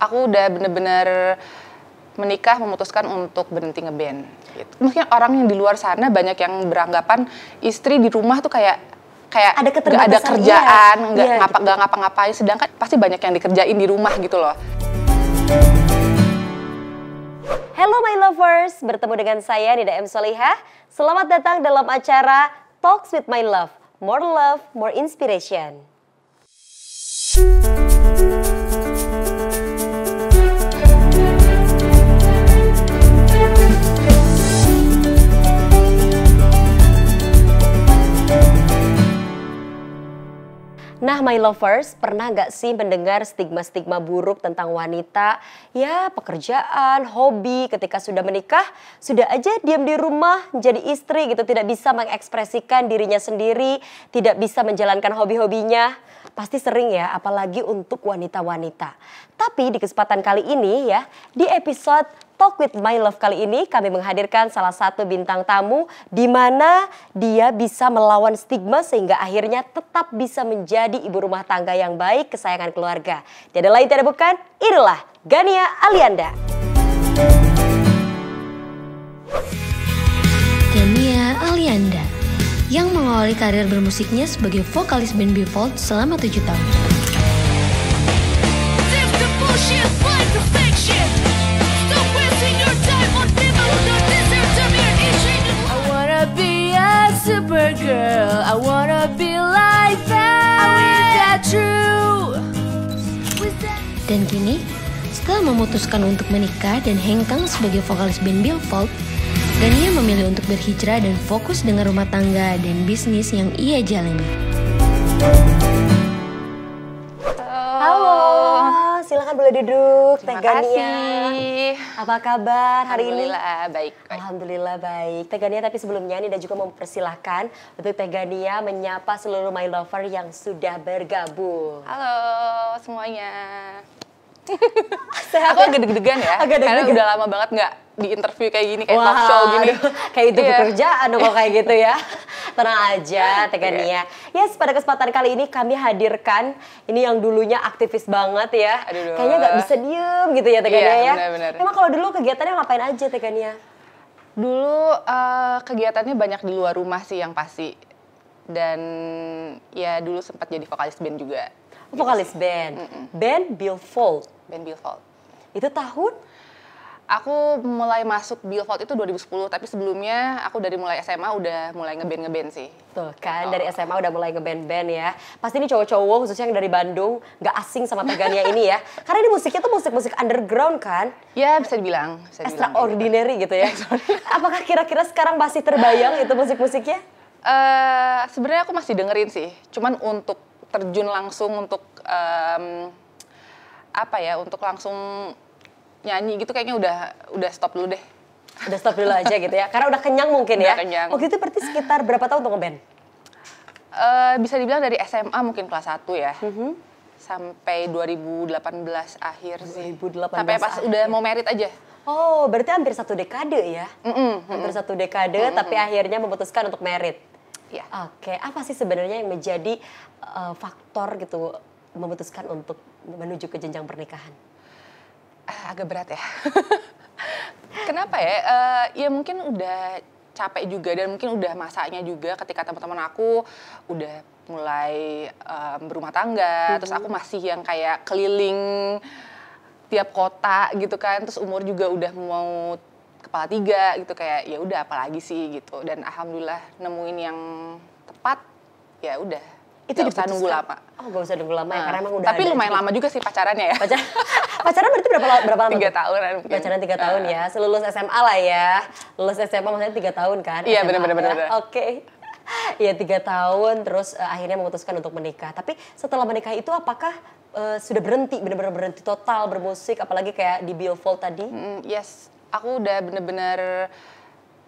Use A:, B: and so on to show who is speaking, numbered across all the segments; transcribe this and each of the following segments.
A: aku udah bener-bener menikah, memutuskan untuk berhenti ngeband. Gitu. Mungkin orang yang di luar sana banyak yang beranggapan istri di rumah tuh kayak
B: ada
A: nggak ada kerjaan, nggak
B: gitu.
A: ngapa-ngapain. Sedangkan pasti banyak yang dikerjain di rumah gitu loh.
B: Hello my lovers, bertemu dengan saya Nida M. Solihah. Selamat datang dalam acara Talks with My Love. More love, more inspiration. Nah my lovers, pernah gak sih mendengar stigma-stigma buruk tentang wanita? Ya pekerjaan, hobi, ketika sudah menikah, sudah aja diam di rumah jadi istri gitu. Tidak bisa mengekspresikan dirinya sendiri, tidak bisa menjalankan hobi-hobinya. Pasti sering ya, apalagi untuk wanita-wanita. Tapi di kesempatan kali ini ya, di episode Talk with My Love kali ini kami menghadirkan salah satu bintang tamu di mana dia bisa melawan stigma sehingga akhirnya tetap bisa menjadi ibu rumah tangga yang baik kesayangan keluarga. Tiada lain tiada bukan, inilah Gania Alianda.
C: Gania Alianda yang mengawali karir bermusiknya sebagai vokalis band Befold selama 7 tahun.
D: Supergirl, I wanna be like that. Is that true?
C: Dan kini, setelah memutuskan untuk menikah dan hengkang sebagai vokalis band Befold, Gania memilih untuk berhijrah dan fokus dengan rumah tangga dan bisnis yang ia jalani.
B: Halo, silakan boleh duduk. Teh
A: Terima
B: Gania.
A: kasih.
B: Apa kabar hari ini?
A: Alhamdulillah baik.
B: Alhamdulillah baik. Teh Gania, tapi sebelumnya ini dan juga mempersilahkan untuk Teh Gania menyapa seluruh my lover yang sudah bergabung.
A: Halo semuanya.
B: Sehat
A: Aku
B: ya?
A: agak deg-degan ya,
B: Agak
A: karena
B: deg-degan.
A: udah lama banget nggak di interview kayak gini, kayak talk show gini.
B: Aduh, kayak itu
A: Iya.
B: pekerjaan dong kalau kayak gitu ya. Tenang aja Teh Gania. Yes, pada kesempatan kali ini kami hadirkan ini yang dulunya aktivis banget ya.
A: Aduh.
B: Kayaknya nggak bisa diem gitu ya Teh
A: Iya,
B: Gania ya.
A: benar-benar.
B: Emang kalau dulu kegiatannya ngapain aja Teh Gania?
A: Dulu kegiatannya banyak di luar rumah sih yang pasti. Dan ya dulu sempat jadi vokalis band juga.
B: Vokalis band. Band Befold.
A: Band Befold.
B: Itu tahun?
A: Aku mulai masuk Befold itu 2010, tapi sebelumnya aku dari mulai SMA udah mulai ngeband sih.
B: Tuh kan, dari SMA udah mulai ngeband-band ya. Pasti ini cowok-cowok khususnya yang dari Bandung gak asing sama Teh Gania ini ya. Karena ini musiknya tuh musik-musik underground kan.
A: Ya bisa dibilang.
B: Extraordinary gitu ya. Apakah kira-kira sekarang masih terbayang itu musik-musiknya?
A: Sebenarnya aku masih dengerin sih. Cuman untuk terjun langsung untuk untuk langsung nyanyi gitu kayaknya udah stop dulu deh.
B: Udah stop dulu aja gitu ya. Karena udah kenyang mungkin ya.
A: Udah kenyang.
B: Waktu itu berarti sekitar berapa tahun untuk ngeband?
A: Bisa dibilang dari SMA mungkin kelas 1 ya. Sampai 2018 akhir sih.
B: 2018
A: Sampai pas
B: akhir.
A: udah mau merit aja.
B: Oh, berarti hampir 1 dekade ya? Hampir 1 dekade, tapi akhirnya memutuskan untuk merit.
A: Iya.
B: Oke, apa sih sebenarnya yang menjadi faktor gitu memutuskan untuk menuju ke jenjang pernikahan?
A: Agak berat ya. Kenapa ya? Ya mungkin udah capek juga dan mungkin udah masanya juga ketika teman-teman aku udah mulai berumah tangga, terus aku masih yang kayak keliling tiap kota gitu kan, terus umur juga udah mau kepala 3 gitu, kayak ya udah apalagi sih gitu. Dan alhamdulillah nemuin yang tepat, ya udah.
B: Itu
A: Nggak usah nunggu
B: diputuskan?
A: lama.
B: Oh, gak usah nunggu lama ya, karena emang udah
A: Tapi
B: ada
A: lumayan
B: juga.
A: lama juga sih pacarannya ya.
B: Pacaran berarti berapa lama?
A: 3 tahunan mungkin.
B: Pacaran 3 tahun ya, selulus SMA lah ya. Lulus SMA maksudnya 3 tahun kan?
A: Iya,
B: SMA
A: benar.
B: ya. Oke. Iya 3 tahun, terus akhirnya memutuskan untuk menikah. Tapi setelah menikah itu apakah sudah berhenti, benar-benar berhenti total bermusik, apalagi kayak di Befold tadi?
A: Yes, aku udah bener-bener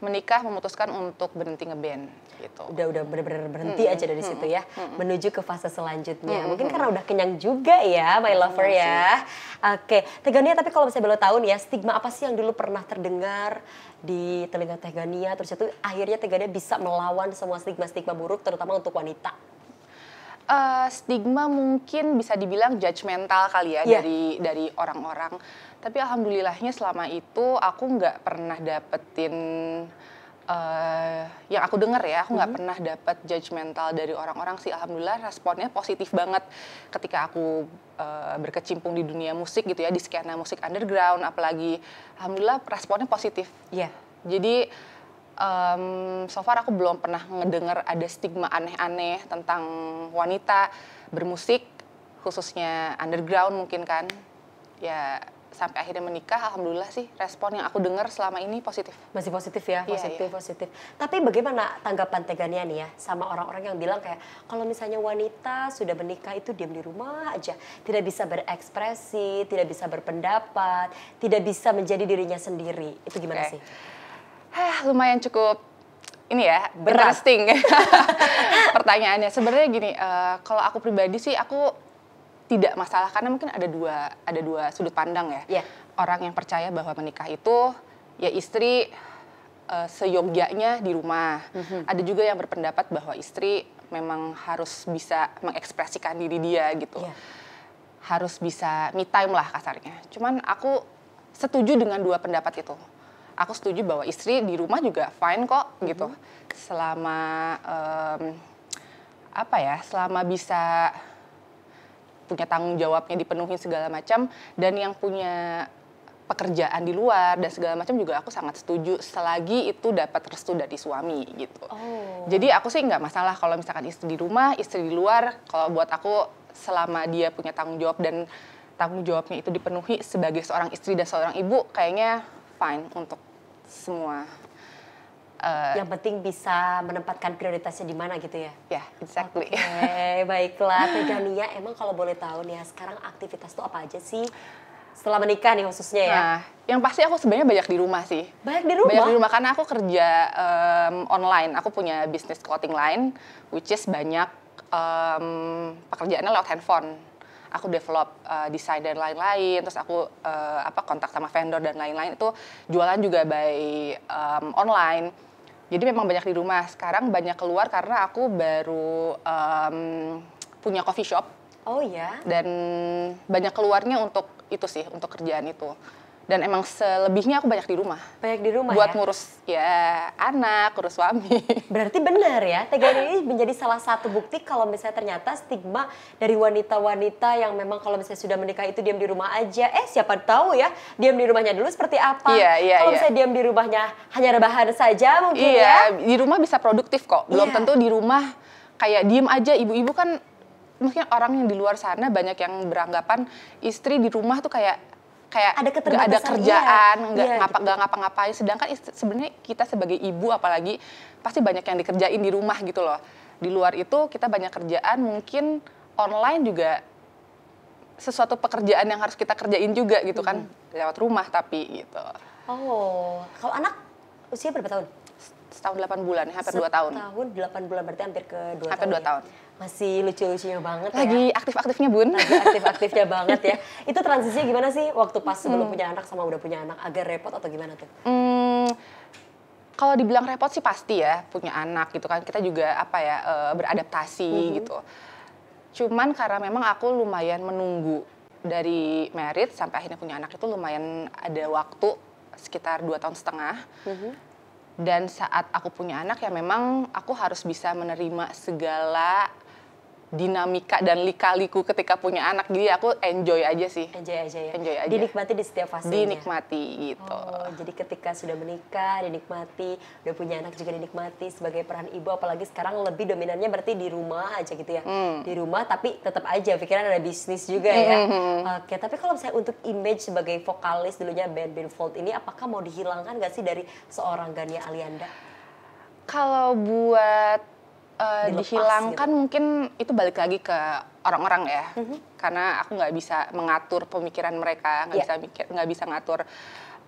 A: menikah, memutuskan untuk berhenti ngeband gitu.
B: Udah benar-benar berhenti aja dari situ ya, menuju ke fase selanjutnya. Mungkin karena udah kenyang juga ya, my lover ya. Oke, Teh Gania, tapi kalau misalnya boleh tahu nih ya, stigma apa sih yang dulu pernah terdengar di telinga Teh Gania, terus itu akhirnya Teh Gania bisa melawan semua stigma-stigma buruk, terutama untuk wanita?
A: Stigma mungkin bisa dibilang judgmental kali ya
B: Iya.
A: dari orang-orang. Tapi alhamdulillahnya selama itu aku nggak pernah dapetin yang aku dengar ya, aku nggak pernah dapet judgmental dari orang-orang sih. Alhamdulillah responnya positif banget ketika aku berkecimpung di dunia musik gitu ya, di skena musik underground apalagi. Alhamdulillah responnya positif.
B: Iya.
A: Jadi so far aku belum pernah ngedenger ada stigma aneh-aneh tentang wanita bermusik, khususnya underground mungkin kan. Ya sampai akhirnya menikah, alhamdulillah sih respon yang aku dengar selama ini positif.
B: Masih positif ya,
A: Iya,
B: positif,
A: iya.
B: positif. Tapi bagaimana tanggapan Tegania nih ya sama orang-orang yang bilang kayak kalau misalnya wanita sudah menikah itu diam di rumah aja, tidak bisa berekspresi, tidak bisa berpendapat, tidak bisa menjadi dirinya sendiri. Itu gimana
A: Oke.
B: sih?
A: Lumayan cukup ini ya,
B: Berat.
A: interesting pertanyaannya. Sebenarnya gini, kalau aku pribadi sih aku tidak masalah karena mungkin ada dua sudut pandang ya.
B: Iya.
A: Orang yang percaya bahwa menikah itu ya istri seyogyanya di rumah. Ada juga yang berpendapat bahwa istri memang harus bisa mengekspresikan diri dia gitu.
B: Iya.
A: Harus bisa me time lah kasarnya. Cuman aku setuju dengan dua pendapat itu. Aku setuju bahwa istri di rumah juga fine kok gitu. Selama selama bisa punya tanggung jawabnya dipenuhi segala macam, dan yang punya pekerjaan di luar dan segala macam juga aku sangat setuju selagi itu dapat restu dari suami gitu.
B: Oh.
A: Jadi aku sih nggak masalah kalau misalkan istri di rumah, istri di luar. Kalau buat aku selama dia punya tanggung jawab dan tanggung jawabnya itu dipenuhi sebagai seorang istri dan seorang ibu, kayaknya fine untuk semua.
B: Yang penting bisa menempatkan prioritasnya di mana gitu ya.
A: Ya, exactly.
B: Oke, baiklah. Tegania, emang kalau boleh tahu nih ya, sekarang aktivitas tuh apa aja sih? Setelah menikah nih khususnya ya.
A: Nah, yang pasti aku sebenarnya banyak di rumah sih.
B: Banyak di rumah?
A: Banyak di rumah karena aku kerja online. Aku punya bisnis clothing line, which is banyak pekerjaannya lewat handphone. Aku develop desain dan lain-lain, terus aku kontak sama vendor dan lain-lain, itu jualan juga by online. Jadi memang banyak di rumah. Sekarang banyak keluar karena aku baru punya coffee shop.
B: Oh ya?
A: Dan banyak keluarnya untuk itu sih, untuk kerjaan itu. Dan emang selebihnya aku banyak di rumah.
B: Banyak di rumah
A: Buat
B: ya?
A: ngurus ya anak, ngurus suami.
B: Berarti benar ya, Tegania ini menjadi salah satu bukti kalau misalnya ternyata stigma dari wanita-wanita yang memang kalau misalnya sudah menikah itu diam di rumah aja. Siapa tahu ya, diam di rumahnya dulu seperti apa.
A: Iya,
B: Kalau
A: iya.
B: misalnya diam di rumahnya hanya rebahan saja mungkin ya.
A: Iya, di rumah bisa produktif kok. Belum
B: Iya.
A: tentu di rumah kayak diem aja. Ibu-ibu kan, mungkin orang yang di luar sana banyak yang beranggapan istri di rumah tuh kayak
B: Ada
A: nggak ada
B: keterbatasan,
A: kerjaan,
B: iya.
A: nggak ngapa-ngapain. Sedangkan sebenarnya kita sebagai ibu apalagi pasti banyak yang dikerjain di rumah gitu loh. Di luar itu kita banyak kerjaan, mungkin online juga sesuatu pekerjaan yang harus kita kerjain juga gitu kan, lewat rumah tapi gitu.
B: Oh, kalau anak usia berapa tahun?
A: Setahun 8 bulan, hampir 2 tahun.
B: Setahun 8 bulan, berarti hampir ke 2
A: Hampir
B: tahun
A: 2
B: ya?
A: tahun.
B: Masih lucu-lucunya banget ya.
A: Lagi aktif-aktifnya Bun.
B: Lagi aktif-aktifnya banget ya. Itu transisinya gimana sih waktu pas sebelum punya anak sama udah punya anak? Agak repot atau gimana tuh?
A: Kalau dibilang repot sih pasti ya, punya anak gitu kan. Kita juga beradaptasi gitu. Cuman karena memang aku lumayan menunggu dari married sampai akhirnya punya anak itu lumayan ada waktu sekitar 2,5 tahun. Dan saat aku punya anak ya memang aku harus bisa menerima segala dinamika dan lika-liku ketika punya anak. Jadi aku enjoy aja sih.
B: Enjoy aja ya?
A: Enjoy aja.
B: Dinikmati di setiap fasenya?
A: Dinikmati gitu.
B: Oh, jadi ketika sudah menikah dinikmati, udah punya anak juga dinikmati sebagai peran ibu, apalagi sekarang lebih dominannya berarti di rumah aja gitu ya. Di rumah tapi tetap aja pikiran ada bisnis juga ya. Oke, tapi kalau misalnya untuk image sebagai vokalis dulunya band Benfold ini, apakah mau dihilangkan gak sih dari seorang Gania Alianda?
A: Kalau buat
B: Dilepas
A: dihilangkan
B: gitu.
A: mungkin itu balik lagi ke orang-orang ya. Karena aku nggak bisa mengatur pemikiran mereka, nggak bisa ngatur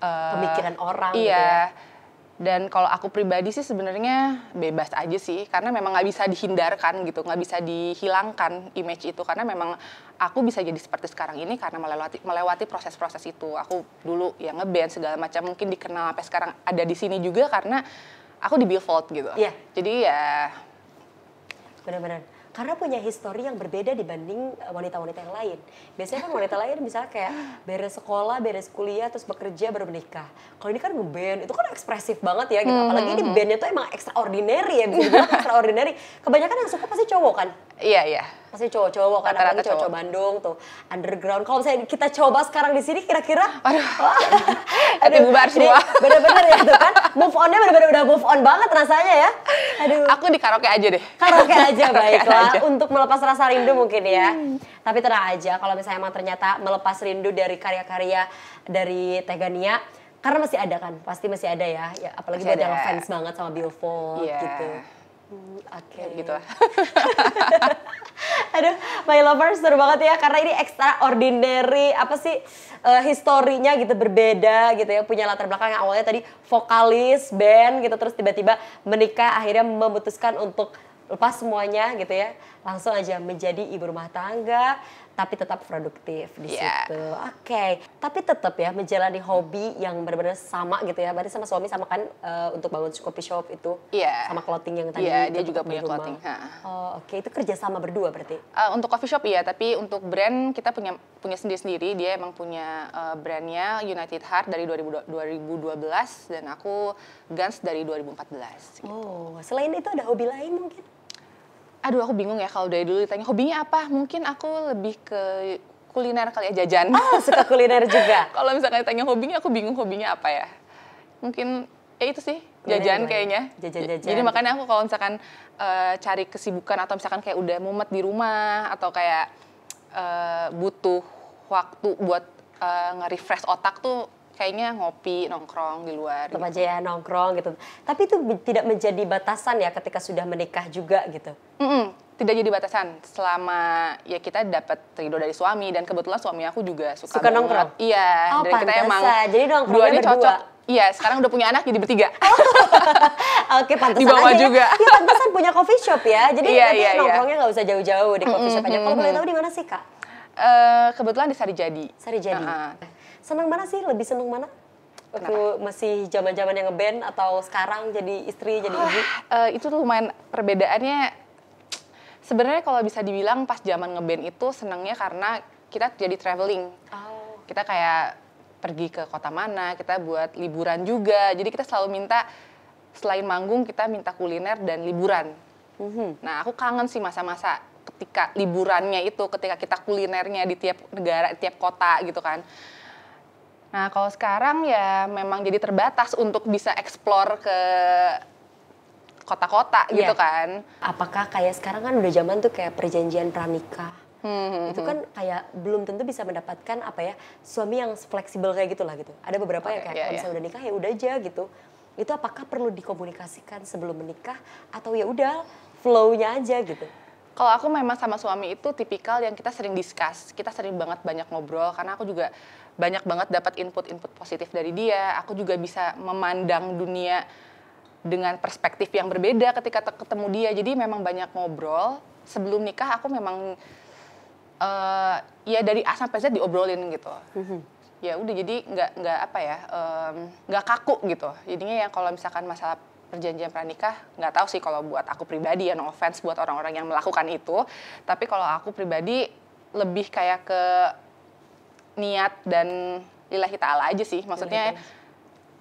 B: Pemikiran orang gitu
A: iya. Dan kalau aku pribadi sih sebenarnya bebas aja sih, karena memang nggak bisa dihindarkan gitu, nggak bisa dihilangkan image itu, karena memang aku bisa jadi seperti sekarang ini karena melewati proses-proses itu. Aku dulu ya ngeband segala macam, mungkin dikenal sampai sekarang ada di sini juga karena aku di Benfold gitu.
B: Iya.
A: Jadi ya
B: Benar-benar. karena punya histori yang berbeda dibanding wanita-wanita yang lain. Biasanya kan wanita lain misalnya kayak beres sekolah, beres kuliah, terus bekerja, baru menikah. Kalau ini kan ngeband, itu kan ekspresif banget ya gitu. Apalagi ini bandnya tuh emang extraordinary ya, bisa dibilang extraordinary. Kebanyakan yang suka pasti cowok kan?
A: Iya.
B: Pasti cowok-cowok kan,
A: Rata-rata
B: apalagi cowok-cowok Bandung tuh, underground. Kalau misalnya kita coba sekarang di sini kira-kira,
A: Aduh, bubar semua.
B: Bener-bener ya tuh kan, move on-nya bener-bener udah move on banget rasanya ya. Aduh.
A: Aku di karaoke aja deh.
B: Karaoke aja,
A: Karaoke
B: baiklah.
A: aja.
B: Untuk melepas rasa rindu mungkin ya. Tapi tenang aja, kalau misalnya emang ternyata melepas rindu dari karya-karya dari Tegania, karena masih ada kan, pasti masih ada ya. Apalagi
A: Masih
B: buat yang
A: ada.
B: fans banget sama Billfold
A: Iya.
B: gitu. Oke.
A: Ya, gitu lah.
B: Aduh, My Lovers seru banget ya, karena ini extraordinary, apa sih, historinya gitu, berbeda gitu ya, punya latar belakang yang awalnya tadi vokalis, band gitu, terus tiba-tiba menikah, akhirnya memutuskan untuk lepas semuanya gitu ya, langsung aja menjadi ibu rumah tangga, tapi tetap produktif di
A: Iya.
B: situ. Oke, tapi tetap ya menjalani hobi yang benar-benar sama gitu ya, berarti sama suami sama kan untuk bangun coffee shop itu,
A: Iya.
B: sama clothing yang tadi.
A: Iya, dia
B: tetap
A: juga
B: di
A: punya
B: rumah.
A: clothing.
B: Oh, oke, itu kerjasama berdua berarti?
A: Untuk coffee shop iya, tapi untuk brand kita punya sendiri-sendiri. Dia emang punya brandnya United Heart dari 2012 dan aku Guns dari 2014.
B: Oh, selain itu ada hobi lain mungkin?
A: Aduh, aku bingung ya kalau dari dulu ditanya hobinya apa. Mungkin aku lebih ke kuliner kali ya, jajan.
B: Oh, suka kuliner juga?
A: Kalau misalkan ditanya hobinya, aku bingung hobinya apa ya. Mungkin ya itu sih, jajan
B: Kuliner,
A: kayaknya.
B: jajan-jajan.
A: Jadi makanya aku kalau misalkan cari kesibukan atau misalkan kayak udah mumet di rumah atau kayak butuh waktu buat nge-refresh otak tuh kayaknya ngopi, nongkrong di luar.
B: Tetap
A: Gitu.
B: aja ya nongkrong gitu. Tapi itu tidak menjadi batasan ya ketika sudah menikah juga gitu?
A: Tidak jadi batasan selama ya kita dapat ridho dari suami dan kebetulan suami aku juga suka
B: Suka
A: banget.
B: nongkrong?
A: Iya,
B: Oh,
A: dan kita emang
B: pantesan. Jadi nongkrongnya
A: dua ini
B: berdua?
A: cocok. Iya, sekarang udah punya anak jadi bertiga.
B: Oke, pantesan
A: Di bawah
B: aja
A: juga.
B: ya. Iya, pantesan punya coffee shop ya. Jadi
A: Iya,
B: nanti
A: iya, iya.
B: nongkrongnya nggak usah jauh-jauh di coffee shop aja. Kalau boleh tahu di mana sih, Kak?
A: Kebetulan di Sarijadi.
B: Sarijadi.
A: Heeh.
B: Senang mana sih? Lebih senang mana? Waktu masih zaman-zaman yang ngeband atau sekarang jadi istri, jadi ibu?
A: Itu tuh lumayan perbedaannya. Sebenarnya kalau bisa dibilang pas zaman ngeband itu senangnya karena kita jadi traveling.
B: Oh.
A: Kita kayak pergi ke kota mana, kita buat liburan juga. Jadi kita selalu minta selain manggung kita minta kuliner dan liburan. Nah, aku kangen sih masa-masa ketika liburannya itu, ketika kita kulinernya di tiap negara, di tiap kota gitu kan. Nah, kalau sekarang ya memang jadi terbatas untuk bisa explore ke kota-kota gitu
B: Iya.
A: kan.
B: Apakah kayak sekarang kan udah zaman tuh kayak perjanjian pranikah. Itu kan kayak belum tentu bisa mendapatkan apa ya, suami yang fleksibel kayak gitulah gitu. Ada beberapa yang
A: Oke,
B: kayak
A: iya,
B: kalau
A: iya.
B: misalnya udah nikah ya udah aja gitu. Itu apakah perlu dikomunikasikan sebelum menikah atau ya udah flow-nya aja gitu?
A: Kalau aku memang sama suami itu tipikal yang kita sering discuss, kita sering banget banyak ngobrol karena aku juga banyak banget dapat input-input positif dari dia. Aku juga bisa memandang dunia dengan perspektif yang berbeda ketika ketemu dia. Jadi memang banyak ngobrol. Sebelum nikah aku memang ya dari A sampai Z diobrolin gitu. Ya udah jadi nggak apa ya, nggak kaku gitu. Jadinya ya kalau misalkan masalah perjanjian pranikah, nggak tahu sih kalau buat aku pribadi ya, no offense buat orang-orang yang melakukan itu. Tapi kalau aku pribadi lebih kayak ke niat dan lillahi ta'ala aja sih. Maksudnya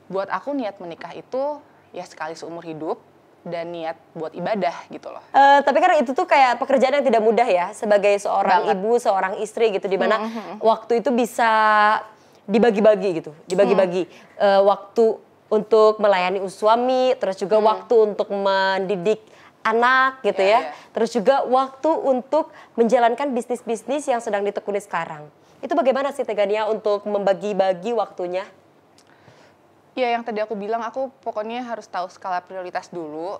A: buat aku niat menikah itu ya sekali seumur hidup dan niat buat ibadah gitu loh.
B: Tapi kan itu tuh kayak pekerjaan yang tidak mudah ya sebagai seorang
A: Banget.
B: ibu, seorang istri gitu, dimana waktu itu bisa dibagi-bagi gitu, dibagi-bagi waktu untuk melayani suami, terus juga waktu untuk mendidik anak gitu
A: Iya,
B: ya,
A: iya.
B: terus juga waktu untuk menjalankan bisnis-bisnis yang sedang ditekuni sekarang. Itu bagaimana sih Tegania untuk membagi-bagi waktunya?
A: Ya yang tadi aku bilang, aku pokoknya harus tahu skala prioritas dulu.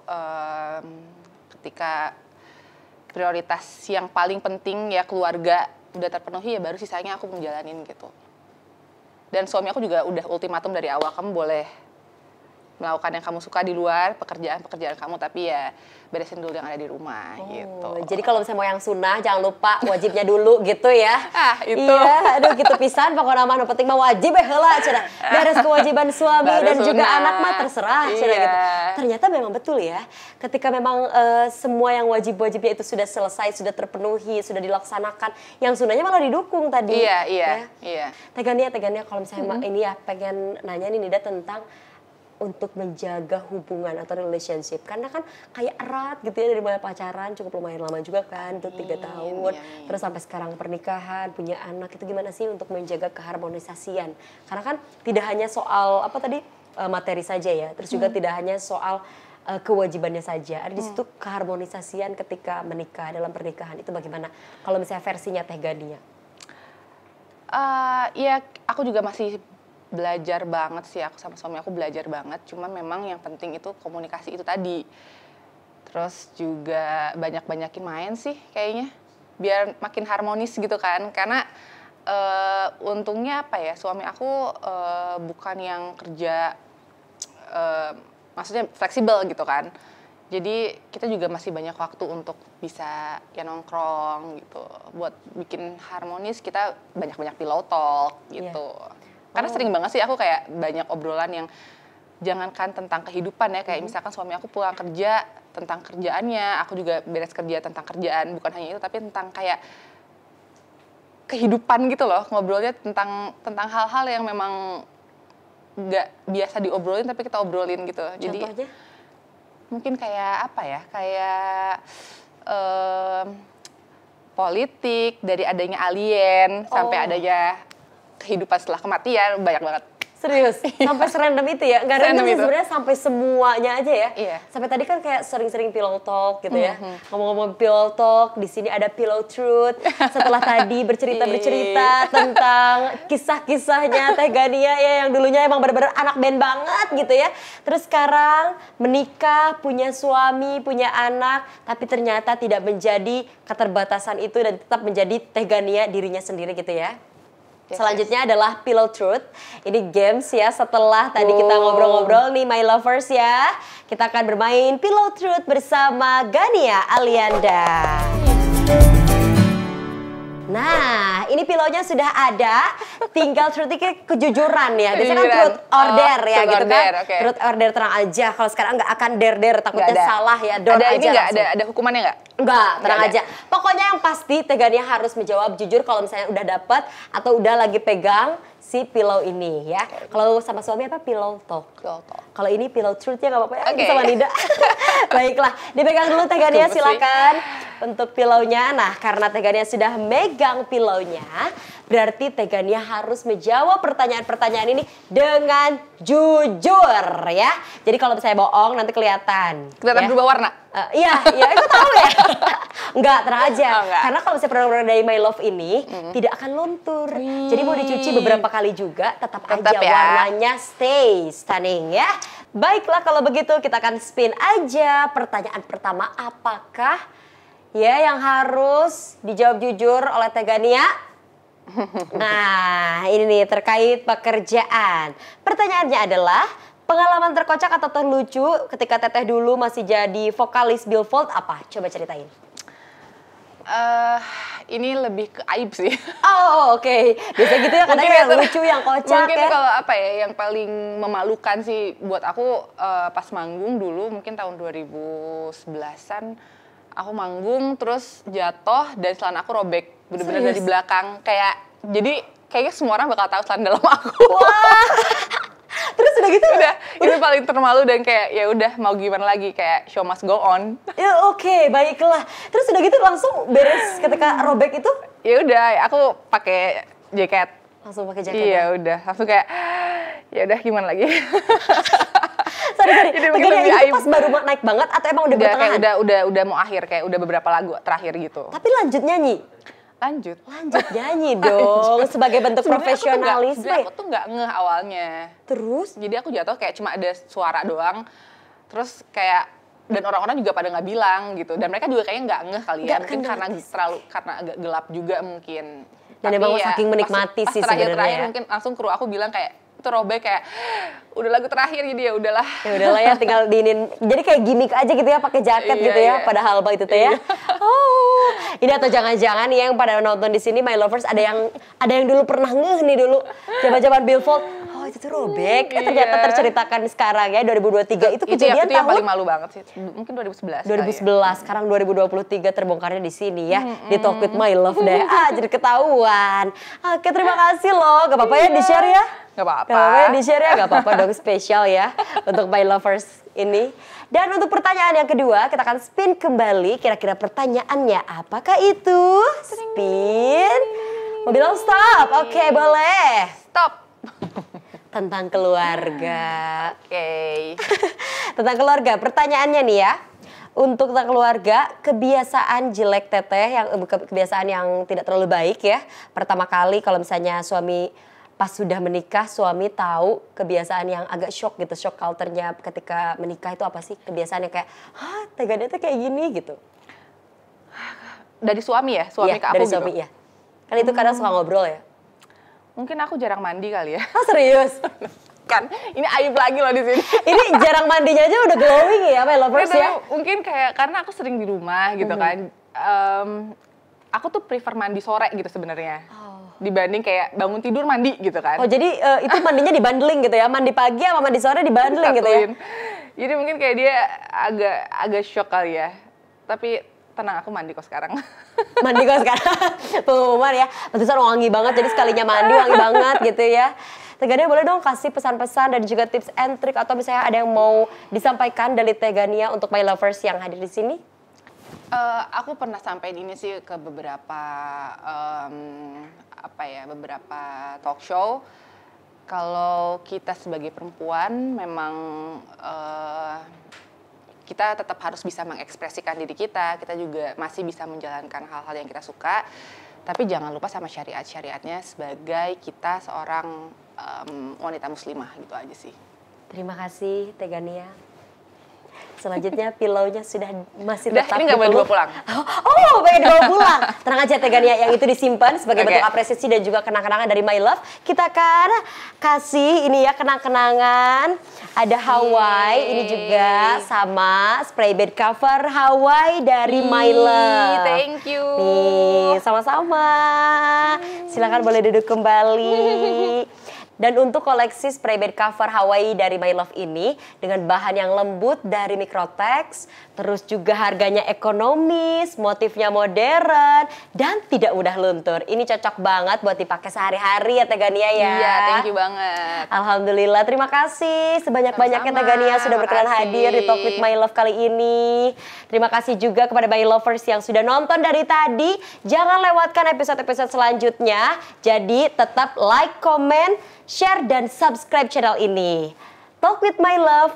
A: Ketika prioritas yang paling penting ya keluarga udah terpenuhi ya baru sisanya aku menjalanin gitu. Dan suami aku juga udah ultimatum dari awal, kamu boleh melakukan yang kamu suka di luar pekerjaan kamu, tapi ya beresin dulu yang ada di rumah gitu.
B: Jadi kalau misalnya mau yang sunnah jangan lupa wajibnya dulu gitu ya.
A: Itu.
B: Iya, aduh gitu pisan pokoknya mah nu penting mah wajib heula cenah. Beres kewajiban suami
A: Baru
B: dan juga
A: sunnah.
B: anak mah terserah cenah gitu. Ternyata memang betul ya. Ketika memang semua yang wajib-wajibnya itu sudah selesai, sudah terpenuhi, sudah dilaksanakan, yang sunnahnya malah didukung tadi.
A: Iya.
B: Tegania kalau misalnya ini ya pengen nanya nih Nida tentang untuk menjaga hubungan atau relationship, karena kan kayak erat gitu ya dari mulai pacaran cukup lumayan lama juga kan, itu 3 tahun, terus sampai sekarang pernikahan, punya anak, itu gimana sih untuk menjaga keharmonisasian? Karena kan tidak hanya soal apa tadi materi saja ya, terus juga tidak hanya soal kewajibannya saja, ada di situ keharmonisasian ketika menikah, dalam pernikahan itu bagaimana? Kalau misalnya versinya Teh Gania?
A: Ya aku juga masih belajar banget sih, aku sama suami aku belajar banget, cuman memang yang penting itu komunikasi itu tadi. Terus juga banyakin main sih kayaknya, biar makin harmonis gitu kan, karena untungnya apa ya, suami aku bukan yang kerja, maksudnya fleksibel gitu kan, jadi kita juga masih banyak waktu untuk bisa ya nongkrong gitu, buat bikin harmonis kita banyak pillow talk gitu. Karena sering banget sih aku kayak banyak obrolan yang jangankan tentang kehidupan ya, kayak misalkan suami aku pulang kerja tentang kerjaannya, aku juga beres kerja tentang kerjaan, bukan hanya itu tapi tentang kayak kehidupan gitu loh, ngobrolnya tentang hal-hal yang memang nggak biasa diobrolin tapi kita obrolin gitu. Jadi
B: Contohnya?
A: mungkin kayak apa ya, kayak politik, dari adanya alien sampai adanya kehidupan setelah kematian, banyak banget.
B: Serius? Sampai serandom itu ya? Nggak random sih sebenarnya, sampai semuanya aja ya?
A: Iya.
B: Sampai tadi kan kayak sering-sering pillow talk gitu ya. Ngomong-ngomong pillow talk, di sini ada pillow truth. Setelah tadi bercerita tentang kisah-kisahnya Teh Gania ya, yang dulunya emang bener-bener anak band banget gitu ya. Terus sekarang menikah, punya suami, punya anak, tapi ternyata tidak menjadi keterbatasan itu dan tetap menjadi Teh Gania dirinya sendiri gitu ya. Selanjutnya adalah Pillow Truth. Ini games ya, setelah tadi kita ngobrol-ngobrol nih my lovers ya. Kita akan bermain Pillow Truth bersama Gania Alianda. Nah, ini pillow-nya sudah ada, tinggal truth-nya kejujuran ya. Biasanya kan truth order ya gitu kan. Truth order tenang aja, kalau sekarang nggak akan der-der, takutnya salah ya. Don't
A: ada
B: aja
A: ini nggak,
B: langsung.
A: ada hukumannya nggak?
B: Enggak, tenang aja. Pokoknya yang pasti Teh Gania harus menjawab jujur kalau misalnya udah dapet atau udah lagi pegang si pillow ini ya. Kalau sama suami apa? Pillow talk. Kalau ini pillow truth ya nggak apa-apa ya, sama Nida. Baiklah, dipegang dulu Teh Gania, silakan untuk pillownya. Nah, karena Teh Gania sudah megang pillownya, berarti Teh Gania harus menjawab pertanyaan-pertanyaan ini dengan jujur ya. Jadi kalau misalnya bohong nanti kelihatan.
A: Kelihatan
B: ya.
A: berubah warna?
B: Iya, aku tahu ya. Enggak, tenang aja.
A: Enggak.
B: Karena kalau misalnya produk dari My Love ini tidak akan luntur. Jadi mau dicuci beberapa kali juga, tetap aja
A: ya.
B: warnanya stay stunning ya. Baiklah kalau begitu kita akan spin aja. Pertanyaan pertama, apakah ya yang harus dijawab jujur oleh Teh Gania? Nah, ini nih terkait pekerjaan. Pertanyaannya adalah, pengalaman terkocak atau terlucu ketika Teteh dulu masih jadi vokalis Billfold apa? Coba ceritain.
A: Ini lebih ke aib sih.
B: Oh, oke. Biasa gitu ya, kadang yang lucu, yang kocak
A: mungkin
B: ya.
A: kalau apa ya, yang paling memalukan sih buat aku pas manggung dulu, mungkin tahun 2011-an, aku manggung terus jatuh dan celana aku robek. Bener-bener dari belakang. Jadi kayaknya semua orang bakal tahu celana dalam aku.
B: Wah. Terus udah gitu?
A: Udah, itu paling termalu dan kayak ya udah mau gimana lagi, kayak show must go on.
B: Ya oke, baiklah. Terus udah gitu langsung beres ketika robek itu?
A: Ya udah, aku pakai jaket.
B: Langsung pakai jaket.
A: Iya, udah. Langsung kayak ya udah gimana lagi.
B: Sorry.
A: Jadi
B: Teh Gania itu
A: aib.
B: pas baru naik banget atau emang udah bertengahan?
A: Kayak udah mau akhir, kayak udah beberapa lagu terakhir gitu.
B: Tapi lanjut nyanyi?
A: Lanjut
B: nyanyi dong, sebagai bentuk profesionalisme.
A: Sebenarnya aku tuh nggak ngeh awalnya.
B: Terus?
A: Jadi aku jatuh kayak cuma ada suara doang. Terus kayak, dan orang-orang juga pada nggak bilang gitu. Dan mereka juga kayaknya nggak ngeh kali ya. Mungkin karena agak gelap juga mungkin.
B: Dan
A: tapi
B: emang
A: ya,
B: saking menikmati
A: pas
B: sih
A: terakhir
B: sebenarnya ya.
A: mungkin langsung kru aku bilang kayak, throwback kayak udah lagu terakhir jadi ya udahlah.
B: Ya udahlah ya, tinggal diinin. Jadi kayak gimmick aja gitu ya, pakai jaket
A: Iya,
B: gitu ya,
A: iya.
B: padahal itu teh ya. Oh, ini atau jangan-jangan nih yang pada nonton di sini My Lovers ada yang dulu pernah ngeh nih dulu zaman-zaman Billfold. Oh itu tuh robek. Ternyata
A: Iya.
B: terceritakan sekarang ya 2023 itu
A: Itu
B: kejadian
A: yang
B: tahun
A: paling malu banget sih. Mungkin 2011.
B: 2011, sekarang 2023 terbongkarnya di sini ya, di Talk with My Love deh. Jadi ketahuan. Oke, terima kasih loh. Gak apa-apa ya di-share ya?
A: Gak apa-apa.
B: Gak apa-apa ya di-share ya? Gak apa-apa dong, spesial ya untuk My Lovers ini. Dan untuk pertanyaan yang kedua, kita akan spin kembali. Kira-kira pertanyaannya apakah itu? Spin. Mau bilang stop? Oke, boleh.
A: Stop.
B: Tentang keluarga.
A: Oke.
B: Tentang keluarga, pertanyaannya nih ya. Untuk tentang keluarga, kebiasaan jelek teteh, kebiasaan yang tidak terlalu baik ya. Pertama kali kalau misalnya suami pas sudah menikah, suami tahu kebiasaan yang agak shock gitu, shock culture-nya ketika menikah itu apa sih? Kebiasaan yang kayak, hah teganya tuh kayak gini gitu.
A: Dari suami ya? Suami
B: Iya,
A: ke aku
B: dari
A: gitu?
B: suami ya. Kan itu kadang suka ngobrol ya.
A: Mungkin aku jarang mandi kali ya.
B: Oh serius?
A: Kan, ini aib lagi loh di sini.
B: Ini jarang mandinya aja udah glowing ya My Lovers
A: Tapi
B: ya.
A: mungkin kayak karena aku sering di rumah gitu kan. Aku tuh prefer mandi sore gitu sebenarnya. Dibanding kayak bangun tidur mandi gitu kan.
B: Oh jadi itu mandinya dibundling gitu ya, mandi pagi sama mandi sore dibundling gitu ya?
A: Satuin. Jadi mungkin kayak dia agak shock kali ya. Tapi tenang, aku mandi kok sekarang.
B: Mandi kok sekarang, pengumuman ya. Pantesan wangi banget, jadi sekalinya mandi wangi banget gitu ya. Tegania boleh dong kasih pesan-pesan dan juga tips and trick atau misalnya ada yang mau disampaikan dari Tegania untuk My Lovers yang hadir di sini?
A: Aku pernah sampaikan ini sih ke beberapa beberapa talk show. Kalau kita sebagai perempuan memang kita tetap harus bisa mengekspresikan diri kita juga masih bisa menjalankan hal-hal yang kita suka, tapi jangan lupa sama syariat-syariatnya sebagai kita seorang wanita muslimah gitu aja sih.
B: Terima kasih Tegania. Selanjutnya pilaunya sudah masih
A: Udah,
B: tetap
A: ini nggak boleh dibawa pulang.
B: Oh, pengen dibawa pulang. Tenang aja Tegania, yang itu disimpan sebagai
A: Oke.
B: bentuk apresiasi dan juga kenang-kenangan dari My Love. Kita akan kasih ini ya kenang-kenangan. Ada Hawaii, ini juga sama spray bed cover Hawaii dari My Love.
A: Thank you.
B: Nih, sama-sama. Silakan boleh duduk kembali. Dan untuk koleksi spray bed cover Hawaii dari My Love ini dengan bahan yang lembut dari Microtex, terus juga harganya ekonomis, motifnya modern, dan tidak mudah luntur. Ini cocok banget buat dipakai sehari-hari ya Tegania ya.
A: Iya, thank you banget.
B: Alhamdulillah, terima kasih sebanyak-banyaknya
A: Sama-sama,
B: Tegania sudah berkenan
A: makasih.
B: hadir di Talk with My Love kali ini. Terima kasih juga kepada My Lovers yang sudah nonton dari tadi. Jangan lewatkan episode-episode selanjutnya. Jadi tetap like, comment, share, dan subscribe channel ini. Talk with My Love,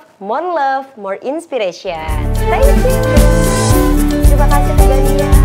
B: more inspiration. Thank you. Terima kasih Tegania.